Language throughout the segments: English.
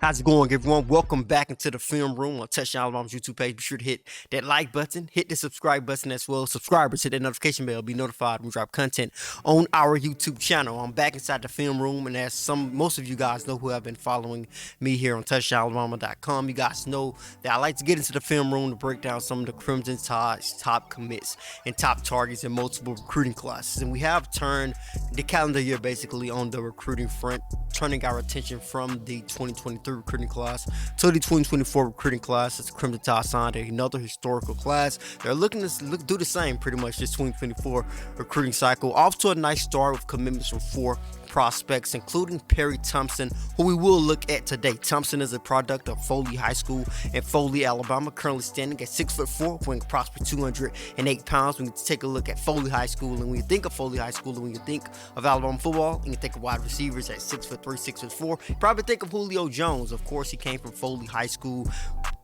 How's it going, everyone? Welcome back into the film room on Touchdown Alabama's YouTube page. Be sure to hit that like button, hit the subscribe button as well. Subscribers, hit that notification bell, be notified when we drop content on our YouTube channel. I'm back inside the film room, and as most of you guys know who have been following me here on TouchdownAlabama.com, you guys know that I like to get into the film room to break down some of the Crimson Tide's top commits and top targets in multiple recruiting classes. And we have turned the calendar year basically on the recruiting front, turning our attention from the 2023 recruiting class to the 2024 recruiting class. As the Crimson Tide signed another historical class, they're looking to do the same pretty much this 2024 recruiting cycle. Off to a nice start with commitments from 4 prospects, including Perry Thompson, who we will look at today. Thompson is a product of Foley High School in Foley, Alabama, currently standing at 6'4", weighing approximately 208 pounds. When you take a look at Foley High School, and when you think of Foley High School, and when you think of Alabama football, and you think of wide receivers at 6'3", 6'4", you probably think of Julio Jones. Of course, he came from Foley High School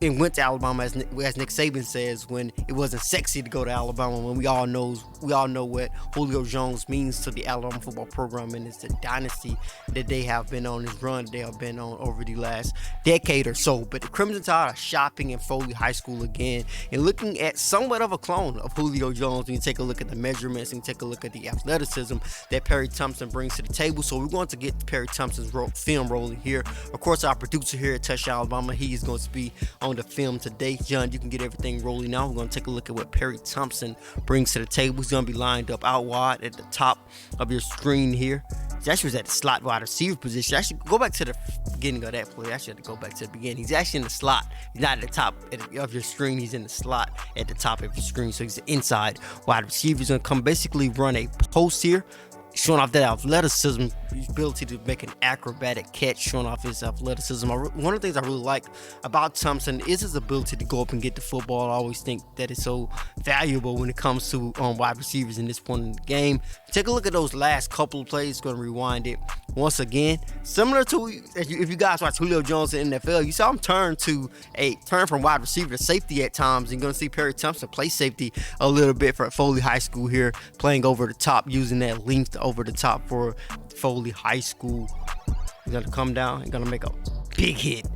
and went to Alabama, as Nick Saban says, when it wasn't sexy to go to Alabama. When we all know what Julio Jones means to the Alabama football program, and it's the dynasty that they have been on, this run they have been on over the last decade or so. But the Crimson Tide are shopping in Foley High School again and looking at somewhat of a clone of Julio Jones. When you take a look at the measurements and take a look at the athleticism that Perry Thompson brings to the table. So we're going to get Perry Thompson's film rolling here. Of course, our producer here at Touchdown Alabama, he is going to be on the film today. John, you can get everything rolling now. We're going to take a look at what Perry Thompson brings to the table. He's going to be lined up out wide at the top of your screen here. He actually was at the slot wide receiver position. Actually, go back to the beginning of that play. I should have to go back to the beginning. He's actually in the slot. He's not at the top of your screen. He's in the slot at the top of your screen. So he's the inside wide receiver. He's going to come basically run a post here, showing off that athleticism, his ability to make an acrobatic catch, showing off his athleticism. One of the things I really like about Thompson is his ability to go up and get the football. I always think that it's so valuable when it comes to wide receivers in this point in the game. Take a look at those last couple of plays. Going to rewind it once again. Similar to if you guys watch Julio Jones in the NFL, you saw him turn from wide receiver to safety at times. You're going to see Perry Thompson play safety a little bit for Foley High School here, playing over the top, using that length over the top for Foley High School. He's going to come down and going to make a big hit.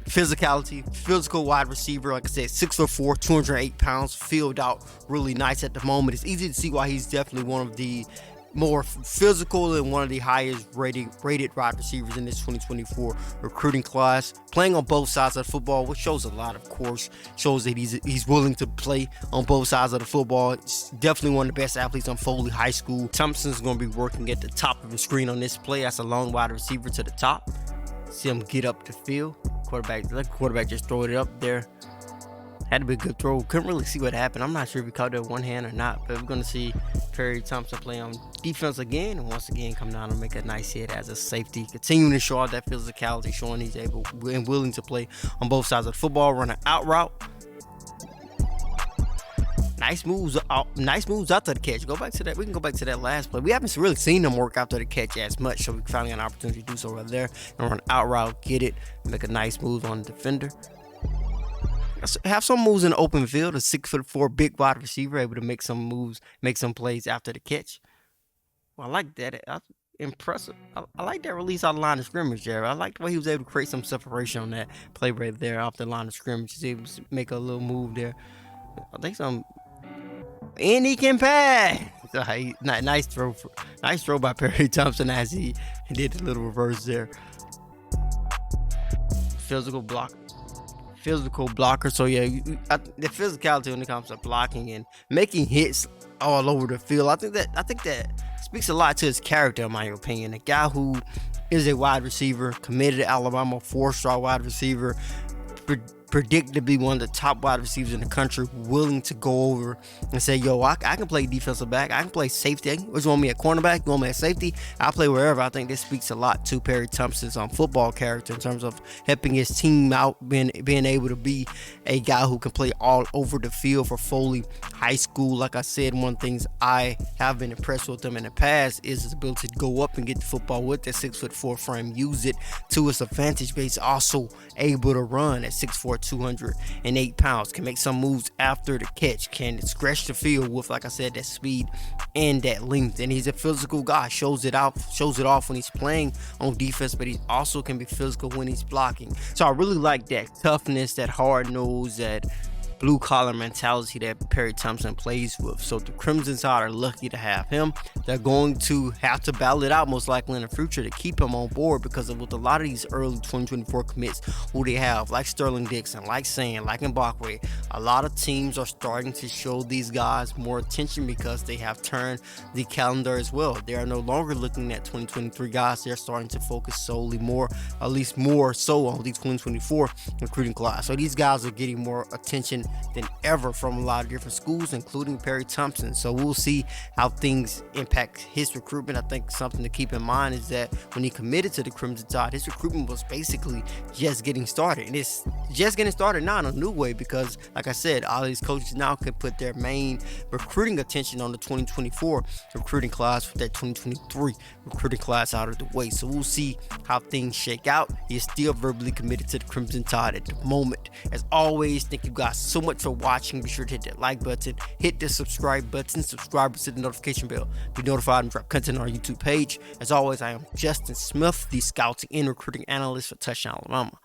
Physical wide receiver, like I said, 6'4", 208 pounds, filled out really nice at the moment. It's easy to see why he's definitely one of the more physical and one of the highest rated wide receivers in this 2024 recruiting class. Playing on both sides of the football, which shows a lot, of course. Shows that he's willing to play on both sides of the football. It's definitely one of the best athletes on Foley High School. Thompson's going to be working at the top of the screen on this play. That's a long wide receiver to the top. See him get up the field. Quarterback just throw it up there. Had to be a good throw. Couldn't really see what happened. I'm not sure if he caught that one hand or not, but we're going to see Perry Thompson play on defense again, and once again come down and make a nice hit as a safety, continuing to show out that physicality, showing he's able and willing to play on both sides of the football. Run an out route. Nice moves after the catch. Go back to that. We can go back to that last play. We haven't really seen him work after the catch as much, so we finally got an opportunity to do so right there. And run an out route, get it, make a nice move on the defender. Have some moves in the open field. A 6'4" big wide receiver able to make some moves, make some plays after the catch. Well, I like that. Impressive. I like that release out of the line of scrimmage there. I like the way he was able to create some separation on that play right there off the line of scrimmage. He's able to make a little move there. I think and he can pass. Nice throw by Perry Thompson as he did the little reverse there. Physical blocker. So yeah, the physicality when it comes to blocking and making hits all over the field. I think that speaks a lot to his character, in my opinion. A guy who is a wide receiver, committed to Alabama, 4-star wide receiver, predicted to be one of the top wide receivers in the country, willing to go over and say, yo, I can play defensive back, I can play safety. You want me at cornerback, you want me at safety, I'll play wherever. I think this speaks a lot to Perry Thompson's football character in terms of helping his team out, being able to be a guy who can play all over the field for Foley High School. Like I said, one of the things I have been impressed with him in the past is his ability to go up and get the football with that 6'4" frame, use it to his advantage, but he's also able to run at 6'4", 208 pounds, can make some moves after the catch, can stretch the field with, like I said, that speed and that length. And he's a physical guy, shows it off when he's playing on defense, but he also can be physical when he's blocking. So I really like that toughness, that hard nose, that blue collar mentality that Perry Thompson plays with. So the Crimson Tide are lucky to have him. They're going to have to battle it out most likely in the future to keep him on board, because of with a lot of these early 2024 commits who they have, like Sterling Dixon, like Sand, like Mbakwe, a lot of teams are starting to show these guys more attention because they have turned the calendar as well. They are no longer looking at 2023 guys. They're starting to focus solely more, at least more so, on the 2024 recruiting class. So these guys are getting more attention than ever from a lot of different schools, including Perry Thompson. So we'll see how things impact his recruitment. I think something to keep in mind is that when he committed to the Crimson Tide, his recruitment was basically just getting started. And it's just getting started now in a new way because, like I said, all these coaches now can put their main recruiting attention on the 2024 recruiting class with that 2023 recruiting class out of the way. So we'll see how things shake out. He is still verbally committed to the Crimson Tide at the moment. As always, thank you guys so much for watching. Be sure to hit that like button, hit the subscribe button, subscribe to the notification bell. Be notified and drop content on our YouTube page. As always, I am Justin Smith, the scouting and recruiting analyst for Touchdown Alabama.